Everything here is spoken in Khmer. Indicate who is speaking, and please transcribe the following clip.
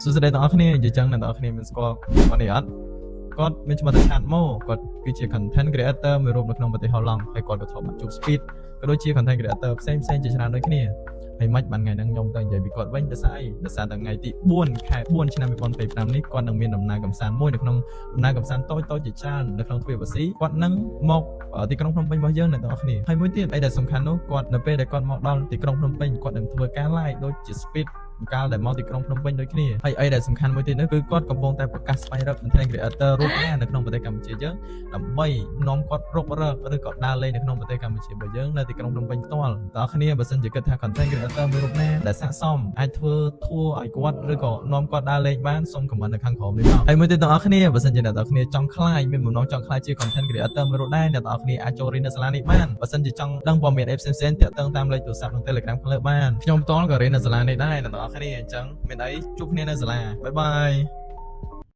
Speaker 1: សួស្តីទាំងអស់គ្នានិយាយចឹងអ្នកទាំងអស់គ្នាមានស្គាល់គាត់នេះអត់គាត់មានឈ្មោះថាឆាតម៉ូគាត់គឺជា content creator មួយរូបនៅក្នុងប្រទេសហូឡង់ហើយគាត់ក៏ធ្លាប់បានជួប speed ក៏ដូចជា content creator ផ្សេងជាច្រើនដូចគ្នាហើយមិនបានថ្ងៃហ្នឹងខ្ញុំទៅនិយាយពីគាត់វិញដោយសារអីដោយសារតែថ្ងៃទី4 ខែ 4 ឆ្នាំ 2025 នេះគាត់នឹងមានដំណើរកម្សាន្តមួយនៅក្នុងដំណើរកម្សាន្តតូចជាច្រើននៅក្នុងទ្វីបអាស៊ីគាត់នឹងមកទីក្រុងភ្នំពេញរបស់យើងអ្នកទាំងអស់គ្នាហើយមួយទៀតអីដែលសំខាន់នោះគាត់នៅពេលដែលគាត់មកដល់ទីក្រុងភ្នំពេញគាត់នឹងធ្វើការ live ដូចជា speed កាលដែលមកទីក្រុងភ្នំពេញដូចគ្នាហើយអីដែលសំខាន់មួយទៀតនោះគឺគាត់កំពុងតែប្រកាសស្វែងរក content creator រូបណានៅក្នុងប្រទេសកម្ពុជាយើងដើម្បីនាំគាត់រករកឬក៏ដើរលេងនៅក្នុងប្រទេសកម្ពុជារបស់យើងនៅទីក្រុងភ្នំពេញផ្ទាល់តើគ្នាបើសិនជាគិតថា content creator មួយរូបណាដែលស័ក្តិសមអាចធ្វើធัวឲ្យគាត់ឬក៏នាំគាត់ដើរលេងបានសូម comment នៅខាងក្រោមនេះមកហើយមួយទៀតបងប្អូនគ្នាបើសិនជាអ្នកទាំងគ្នាចង់ខ្លាយមានបំណងចង់ខ្លាយជា content creator មួយរូបដែរអ្នកទាំងគ្នាអាចចូលរៀននៅសាលានេះបានបើសិនជាចង់ដឹងព័ត៌មានផ្សេងៗតាក់ទងតាមលេខទូរស័ព្ទនិង Telegram ខាងលើបានខ្ញុំផ្ទាល់ក៏រៀននៅសាលានេះដែរអ្នកទាំងគ្នាអញ្ចឹងមានអីជួបគ្នានៅសាលាបាយបាយ